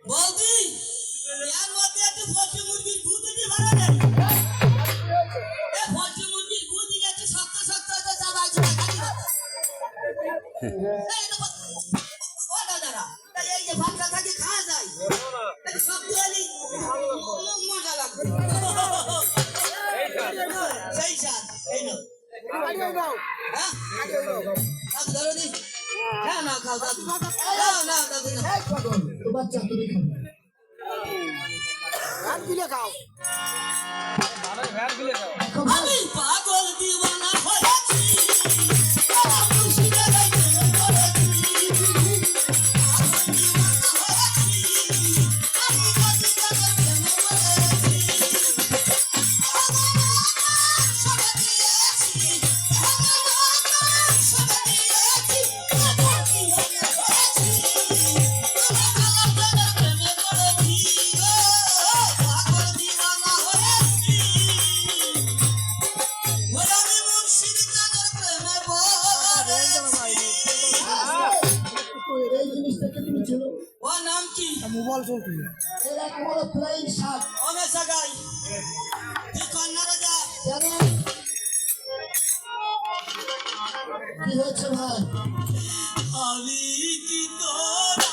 বলদি এর মধ্যে একটু ফসি মুরগির ভূত দিতে পারো না এ ফসি মুরগির ভূত দিলে একটু শক্ত শক্ত হতে চাবাই চাবাই খালি কথা এই তো ও দাদারা এই যে ভাতটা থাকি খাওয়া যায় একটু শক্ত হলি মজা লাগবে সেই সাথ এই নো হ্যাঁ দাদু ধরো দি হ্যাঁ না খাও দাদু না দাদু না তো বাচ্চা তুমি খাও ভাত গিলে খাও আমি পাগল দিওয়ানা হয়েছি আমার খুশিতে গাইতে করেছি পাগল দিওয়ানা হয়েছি আমি গাইতে করেছি সবে দিয়েছি সবে দিয়েছি পাগল দিওয়ানা হয়েছি আমি পাগল প্রেমে পড়েছি পাগল দিওয়ানা হয়েছি ওরানি মুর্শিদ কাদের প্রেমে পড়েছি এই জিনিসটাকে তুমি ছিল ও নাম কি মোবাইল চলছে এর এক বড় ফ্লাইং শার্ট ওমে সাগাই তুই কন্নারে যা জানেন কি হচ্ছে ভাই আমি কি তোরা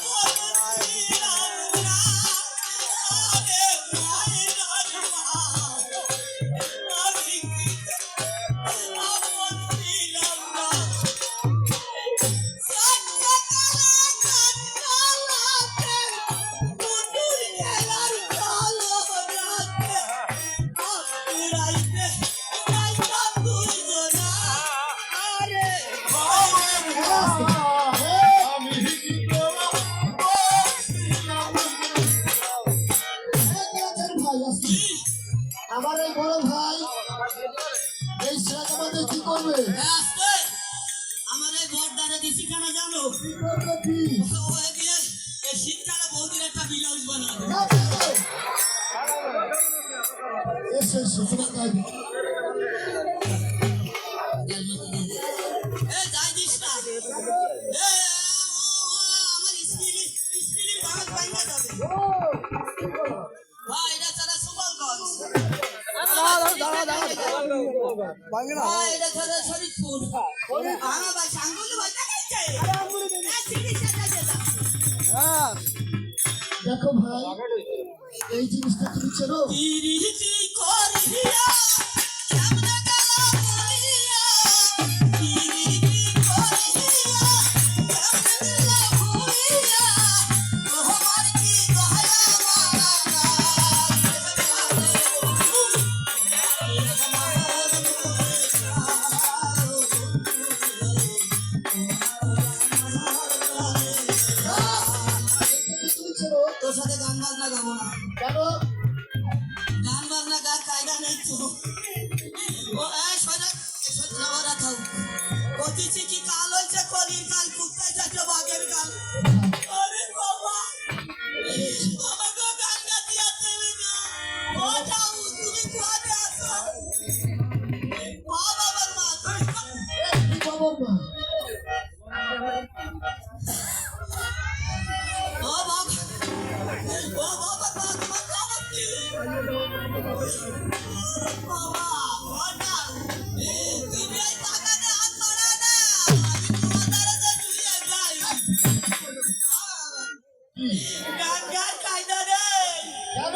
বলছিলাম না আরে মায়ের মা আমি কি আপন ছিলাম না সত্যকালে বুদুর খেলার কালো রাতে উড়াইতে উড়াইতাম দুজনা আরে আমার এই বড় ভাই এই শার্ট আমাদের কি করবে আসতে আমার এই বড়দারে দিছি কেন জানো কি করবে কি ও এদিকে এই শীতকালে বৌদির একটা ব্লাউজ বানাবে এসে এসে তোমার কাজ এ যাই দিস না এ আমার স্পিলি বাগান বাইনা যাবে ভাই এটা ছাড়া সুবলগঞ্জ ভাই এটা ছাড়া শরীফপুর আমার ভাই সাঙ্গুল ভাই দেখাইছে সিরিজটা যাচ্ছে দেখো ভাই এই জিনিসটা তুমি চেনো তিরিটি করিয়া কেমনে গেল বলিয়া তিরিটি করিয়া কেমনে গেল বলিয়া তোমার কি দয়া তুমি চেনো তোর সাথে গান বাজনা গাবো না কেন গান বাজনা গান কায়দা নেই তো ও সজা সজনা ভরা থাও কতিছি কি কাল হয়েছে কলির কাল কুত্তায় যাচ্ছে বাঘের কাল আরে বাবা আমাকে গান গাতি আছে না ও যাও তুমি কোয়াতে আছো বাবার মা কি খবর মা ও বাবা বাবার মা তোমার খবর কি বাবা ও যাও তুমি এই বাগানে হাত বাড়া না আমি তোমাদের যে তুই যাই গান গান কায়দা রে কেন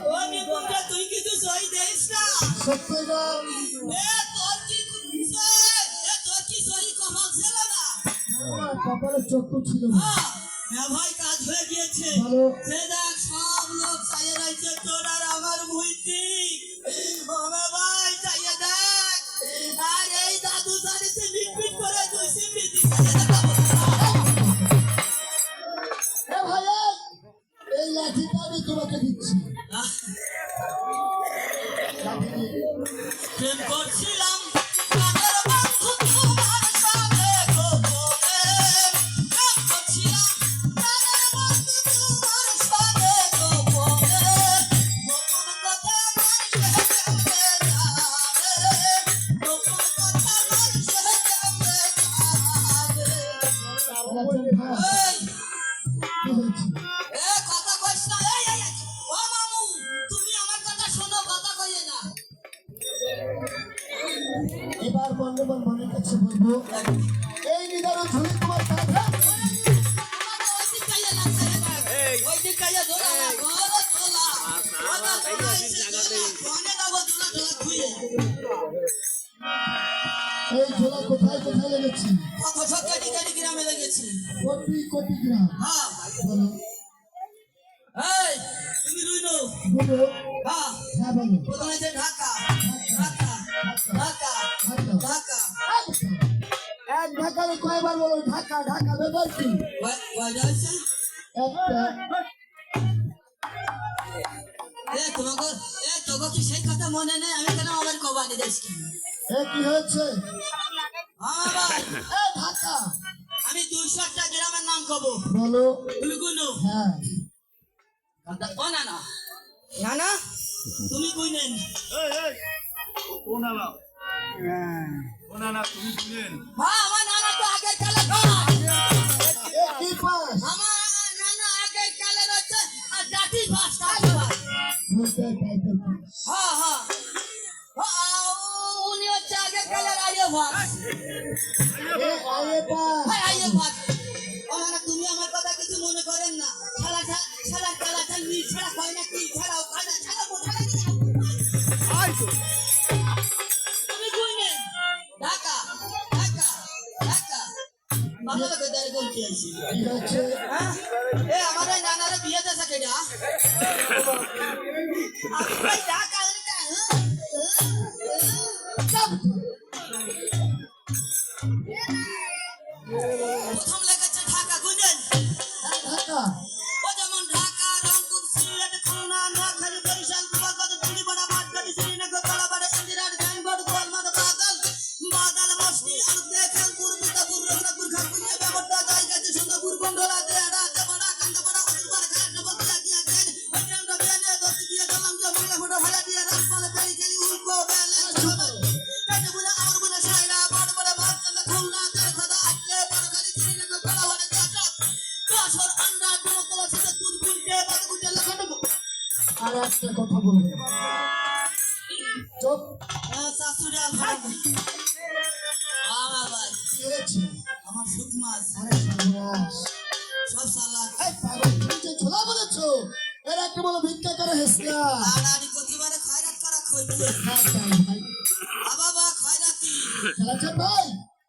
ও নিপুণটা তুই কিছু সই দেস না সত্যি গান তোর কি সই কমাল ছিল না আমার কপালে চক্ষু ছিল না। হ্যাঁ ভাই কাজ হয়ে গিয়েছে ভালো সে দেখ সব লোক চাইয়ে রয়েছে তোর আর আমার মুইতি ওমে ভাই চাইয়ে দেখ আর এই দাদু জানিতে মিটমিট করে তুই সিমৃতি এ ভাই এই লাঠিটা আমি তোমাকে দিচ্ছি লাঠি দিয়ে। প্রেম করছিলাম কাদের বন্ধু তোমার সাথে গোপনে প্রেম করছিলাম কাদের বন্ধু তোমার সাথে গোপনে গোপন কথা মানুষে কেমনে জানে গোপন বন্ধুবান মনের কাছে বলবো এই নিদারুণ ঝুলি তোমার কাঁধে ওই দিক কাইয়া দোলা না বড় দোলা ওটা দোলা এসে দোলা কোনে দাও দোলা দোলা খুইয়ে এই ঝোলা কোথায় কোথায় লেগেছি কত সকাটি কাটি গ্রামে লেগেছি কোটি কোটি গ্রাম হ্যাঁ বলো এই তুমি রুইনো বলো হ্যাঁ হ্যাঁ বলো প্রথমে যে ঢাকা ঢাকা ঢাকা ঢাকা এক ঢাকার কয়বার বলো ঢাকা ঢাকা ব্যাপার কি কয় যাচ্ছে একটা তোকে কি সেই কথা মনে নেই আমি কেন আবার কবানি দেখছি কি হয়েছে আমার ঢাকা আমি 200টা গ্রামের নাম কব বলো তুমি গুনো হ্যাঁ ও না না না না তুমি গুনেন তুমি শুনেন আমার নানা তো আগের কালে কি পাস আমার নানা আগের কালের হচ্ছে জাতি ভাষা বলতে টাইটেল পাস হ্যাঁ হ্যাঁ উনি হচ্ছে আগের কালের আর্য ভাষ আরে পাস আর্য ভাষ ও না তুমি আমার কথা কিছু মনে করেন না খেলা নিয়ে ছাড়া কয় না কি ছাড়াও কয় না ছাড়া তুমি গুনেন ঢাকা ঢাকা ঢাকা ভালো লাগে দাঁড়িয়ে বলতে আছি কি হয়েছে এ আমার এই নানারে বিয়ে দেশে কেডা ভাই ঢাকা প্রথম লেগেছে ঢাকা গুনেন ঢাকা ও যেমন ঢাকা রংপুর সিলেট খুলনা নোয়াখালী বরিশাল গোপালগঞ্জ টুলিপাড়া মাঠগাড়ি শ্রীনগর কলাপাড়া ইন্দিরার ধানগড় গোলমাদ বাদাল মসনি আলুদে খানপুর বিতাপুর রঘুনাথপুর খানপুরিয়া ব্যাপারটা গাইগাছি সুন্দরপুর গন্ডোলা দেড়া দেবড়া কান্দাপাড়া অতুলপাড়া খারাপ লাগিয়া গেন ওই গ্রামটা বিয়ানে দস্তি দিয়ে গেলাম যে বাংলা ফটো ভাড়া দিয়ে রাজপালে ফেরি খেলি উল্কো বেলে কাটে বলে আমার বলে সাইরা বড় বড় ভাত কান্দা খুলনা তেরে খাদা আটলে বড় খালি শ্রীনগর কলাপাড়া যাত্রা দশর আন্ডা ডুমতলা সিদ্ধপুর গুলটে বাদগুটে লাগানো আর একটা কথা বলবো চুপ শাশুড়ি আলহামদুলিল্লাহ ভাই কি হয়েছে আমার সুখ মাছ আরে সর্বনাশ সব সালাদ এই পাগল তুমি যে ঝোলা বলেছো এর একটা বলো ভিক্ষা করে হেসলা আড়াড়ি প্রতিবারে খয়রাত করা খইতে ভাই বাবা খয়রাতি খেলাছেন ভাই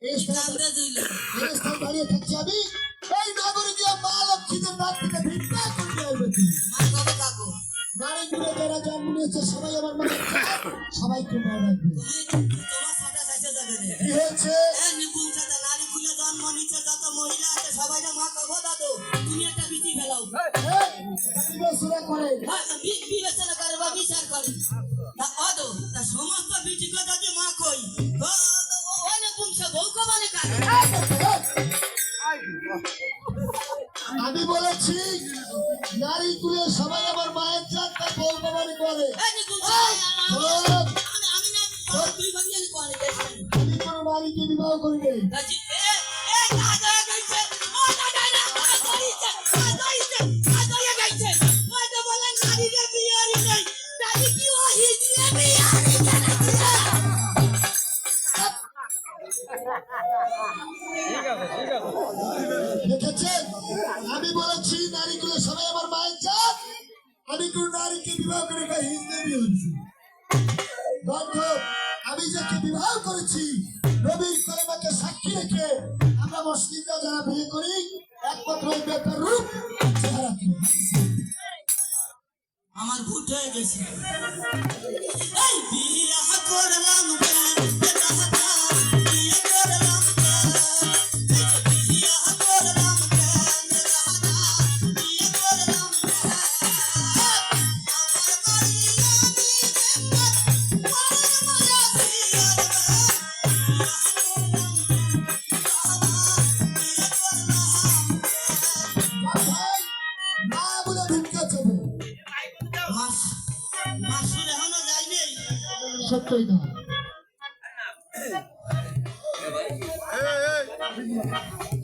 এই স্থানে কান্দে দিল এই স্থানে দাঁড়িয়ে থাকছি আমি এই নাগরিকীয় মা লক্ষ্মীদের নাক থেকে ভিক্ষা করতে আসবে তুমি মা কবে কাকু নারী গুলো যারা জন্ম নিয়েছে সবাই আমার মনে সবাইকে মা রাখবে তুমি তোমার সাথে সাথে যাবে রে কি হয়েছে এ নিপুণ সাথে নারী খুলে জন্ম নিচ্ছে যত মহিলা আছে সবাই মা কবো দাদু তুমি একটা বিচি ফেলাও বিবেচনা করে বিবেচনা করে বা বিচার করে তা অদো তা সমস্ত বিচিকে যদি মা কই ওনে পুংসা বউ কমানে কারে আমি বলেছি নারী কুলে সবাই আমার মায়ের জাত তার বউ বাবানি করে এ নিপুণ আমি না তুই ভাঙিয়ে করে আমি কোনো নারীকে বিবাহ করি নাই দাজি এ দাদা গেছে ও দাদা না কইছে দাদা গেছে ওই তো বলে নারী রে বিয়ারি নাই দাদি কি ও হিজলে বিয়ারি করে দেখেছেন আমি বলেছি নারী কুলে সবাই আমার মায়ের জাত আমি কোনো নারীকে বিবাহ করি না হিন্দু হয়েছি আমি যাকে বিবাহ করেছি নবীর কলেমাকে সাক্ষী রেখে আমরা মুসলিমরা যারা বিয়ে করি একমাত্র ওই বেটার রূপ চেহারা আমার ভুল হয়ে গেছে এই বিয়া করলাম বিয়া করলাম বিয়া করলাম বিয়া করলাম ভাই না বলে ভিক্ষা চাবে মাসুর এখনো যায়নি সত্যই না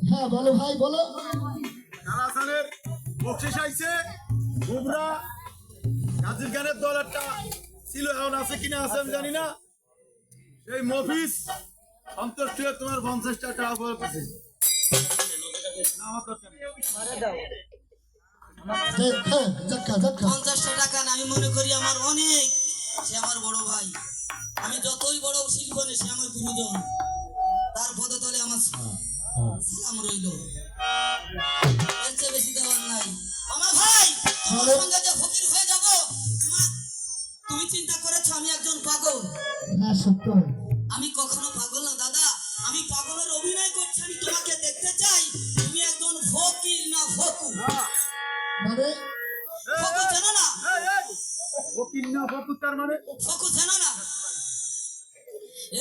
হ্যাঁ বলো ভাই বলো কালাসানের বকশিস আইছে বুবরা গাজীর গানের দল একটা ছিল এখন আছে কিনা আছে আমি জানি না সেই মফিস সন্তুষ্ট হয়ে তোমার 50টা টাকা করে দিছি। না, আমার দরকার নেই। হ্যাঁ, যাক্কা যাক্কা 50টা টাকা না, আমি মনে করি আমার অনেক। সে আমার বড় ভাই, আমি যতই বড় শিল্প নেই, সে আমার গুরুজন। তার পদতলে আমার সালাম রইল। এর চেয়ে বেশি দেওয়ার নাই। আমার ভাই, তোমার সঙ্গে যে ফকির হয়ে যাব, তুমি চিন্তা করেছো আমি একজন পাগল? হ্যাঁ সত্য আমি কখনো পাগল না দাদা, আমি পাগলের অভিনয় করছি। আমি তোমাকে দেখতে চাই, তুমি একজন ফকির না ফকু। মানে ফকু জানো না? এই, এই, ফকির না ফকুর তার মানে? ফকু জানো না?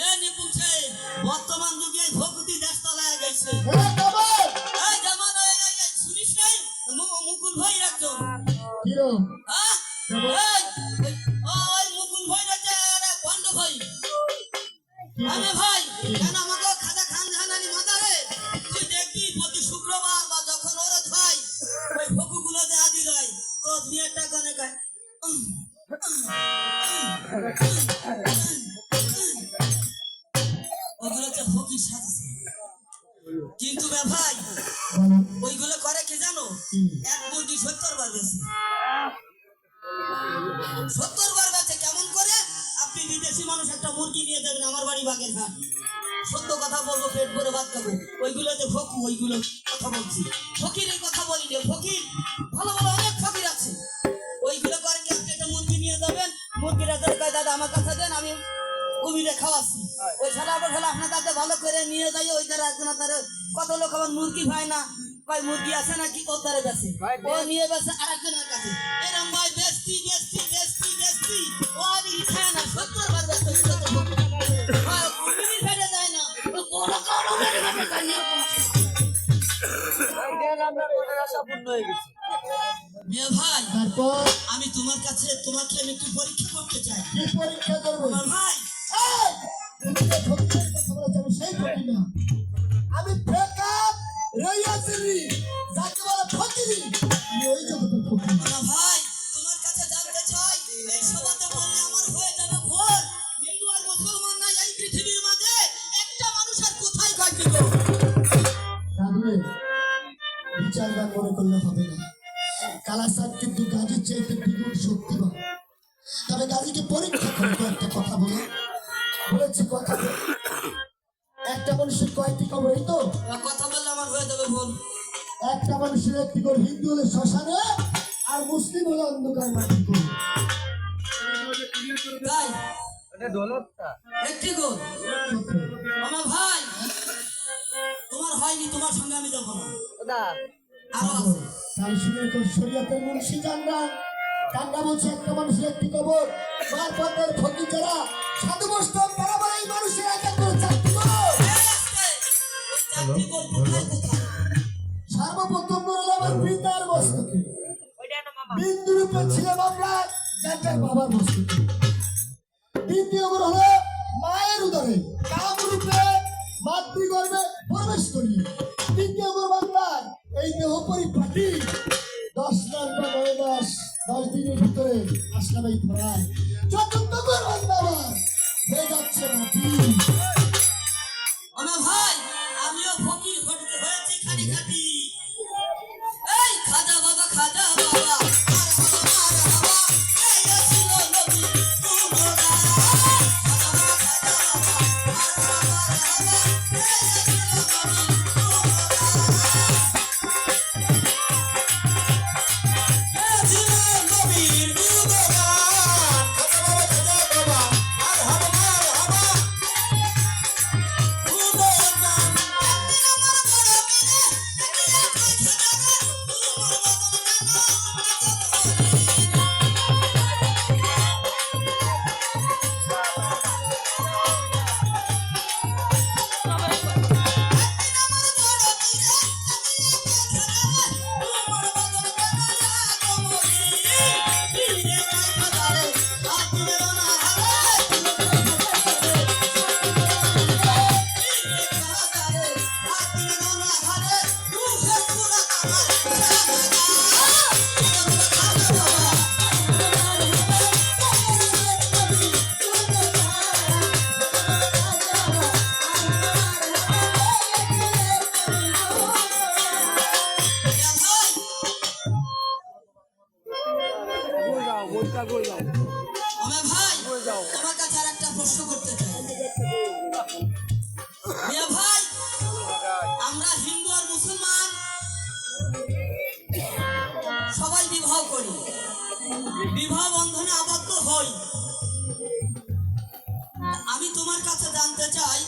এ নিপুণ ছে, বর্তমান যুগে ফকুতি দেশ তলায় গেছে। হ্যাঁ বাবা এই যেমন এই শুনিস নাই মুকুল ভাই একজন, কিরো হ্যাঁ? ওই মুকুল ভাই রয়েছে বন্ধ ভাই। আরে ভাই, কেন আমাকে খাজা খান জাহানানি মাদারে তুই দেখবি প্রতি শুক্রবার বা যখন ওরা হয় ওই ফকুগুলো যে হাজির হয়, তো বিয়েরটা গনে গায় ওগুলো হচ্ছে ফকির সাজছে। কিন্তু বে ভাই, বলো ওইগুলো করে কি জানো? কি? এক মুরগি 70 বার বেশি, 70 বার বেচে। কেমন করে? আপনি বিদেশি মানুষ একটা মুরগি নিয়ে যাবেন আমার বাড়ি বাগেরহাট, সত্য কথা বলবো, পেট ভরে ভাত খাবো। ওইগুলো যে ফকু, ওইগুলো কথা বলছি, ফকিরের কথা বলি না। ফকির ভালো ভালো অনেক ফকির আছে। ওইগুলো করে কি? আপনি একটা মুরগি নিয়ে যাবেন, মুরগিটা ধরে কয় দাদা আমার কাছে দেন, আমি কুমিরে খাওয়াচ্ছি। ওই ছাড়া আবার ভালো আপনার তাকে ভালো করে নিয়ে যাই। ওই দ্বারা একজন তার কত লোক আমার মুরগি ভাই না কয় মুরগি আছে না কি কোথারে বেছে, ও নিয়ে বেছে আর একজনের কাছে। এরম ভাই বেস্তি বেস্তি বেস্তি বেস্তি ও আর খায় না, 70 বার বেস্তি কুমির ফেটে যায় না, ও বড় কারো ফেটে যায় না। মেয়ে ভাই, তারপর আমি তোমার কাছে তোমাকে আমি একটু পরীক্ষা করতে চাই। কি পরীক্ষা করবো? আমার ভাই, এই, তুমি যে ফকিরের কথা বলেছো, আমি সেই ফকির না। আমি বেকার রইয়াছিলি, যাকে বলে ফকিরি, আমি ওই জগতের ফকির। আমার ভাই, তোমার কাছে জানতে চাই, এই সভাতে বললে আমার হয়ে যাবে ভোর। হিন্দু আর মুসলমান নাই এই পৃথিবীর মাঝে, একটা মানুষ আর কোথায় কাটিব? দাদুরে, বিচার গান মনে করলে হবে না। কালাসাদ কিন্তু গাজীর চাইতে দ্বিগুণ শক্তিমান। তবে গাজীকে পরীক্ষা করে একটা কথা বলো, বলেছি কথা বলো। একটা মানুষের কয়টি কবর? এই তো কথা বললে আমার হয়ে যাবে ভোর। একটা মানুষের একটি করে, হিন্দু হলে শ্মশানে আর মুসলিম হলে অন্ধকার মাটি করে। তাই একটি গোল। আমার ভাই, তোমার হয়নি, তোমার সঙ্গে আমি যাবো না। আরো আছে। তাই শুনে শরীয়তের মুন্সি জানরা কান্না বলছে একটা মানুষের একটি কবর। মারপথের ফকির যারা সাধু বৈষ্ণব তারা বলে এই মানুষের এক এক করে 4টি কবর। ওই চারটি গোল কোথায় কোথায়? সর্বপ্রথম বলল আমার পিতার মস্তকে, বিন্দু রূপে ছিলেন আমরা যার যার বাবার মস্তকে। দ্বিতীয় বড় হলো মায়ের উদরে কাম রূপে মাতৃগর্ভে প্রবেশ করিয়ে। তৃতীয় বড় বাংলার এই দেহ পরিপাটি 10 রাত বা 9 মাস 10 দিনের ভিতরে আসলাম এই ধরায়। চতুর্থ বড় বাংলার হয়ে যাচ্ছে মাটি। আমার ভাই, আমিও ফকির হয়েছি খালি খাটি। এই খাজা বাবা, খাজা বাবা, মারহাবা, এই ছিল নবী তুমরা। খাজা বাবা, খাজা বাবা, মারহাবা, এই ছিল নবী তুমরা। এই ছিল নবীর তুমরা। খাজা বাবা, খাজা বাবা, মারহাবা, মারহাবা, করতে চাই। মিয়া ভাই, আমরা হিন্দু আর মুসলমান সবাই বিবাহ করি, বিবাহ বন্ধনে আবদ্ধ হই। আমি তোমার কাছে জানতে চাই,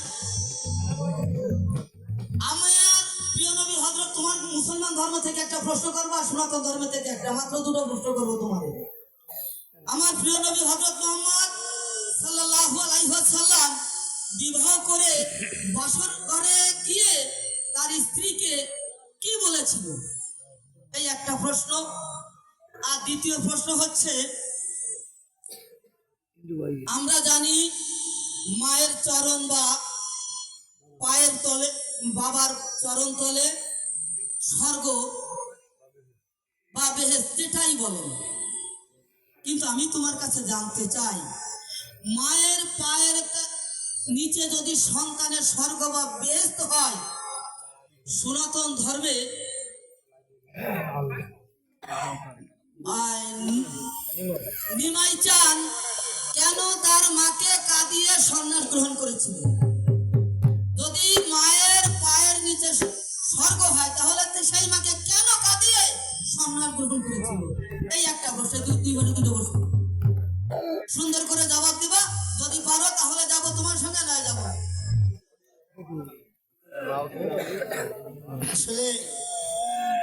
আমার প্রিয় নবী হযরত, তোমার মুসলমান ধর্ম থেকে একটা প্রশ্ন করবো আর সনাতন ধর্ম থেকে একটা, মাত্র দুটো প্রশ্ন করবো তোমার। আমার প্রিয় নবী হযরত মুহাম্মদ সাল্লাল্লাহু আলাইহি ওয়াসাল্লাম বিবাহ করে বাসর ঘরে গিয়ে তার স্ত্রীকে কি বলেছিল, এই একটা প্রশ্ন। আর দ্বিতীয় প্রশ্ন হচ্ছে, আমরা জানি মায়ের চরণ বা পায়ের তলে, বাবার চরণ তলে স্বর্গ বা বেহেশত যেটাই বলেন, কিন্তু আমি তোমার কাছে জানতে চাই, মায়ের পায়ের নিচে যদি সন্তানের স্বর্গ বা বেহেশত হয়, সনাতন ধর্মে নিমাই চান কেন তার মাকে কাঁদিয়ে সন্ন্যাস গ্রহণ করেছিল? যদি মায়ের পায়ের নিচে স্বর্গ হয়, তাহলে সেই মাকে কেন কাঁদিয়ে সন্ন্যাস গ্রহণ করেছিল? এই একটা প্রশ্ন, দুটো প্রশ্ন, সুন্দর করে জবাব দিবা। যদি পারো তাহলে যাব তোমার সঙ্গে, নয় যাব। আসলে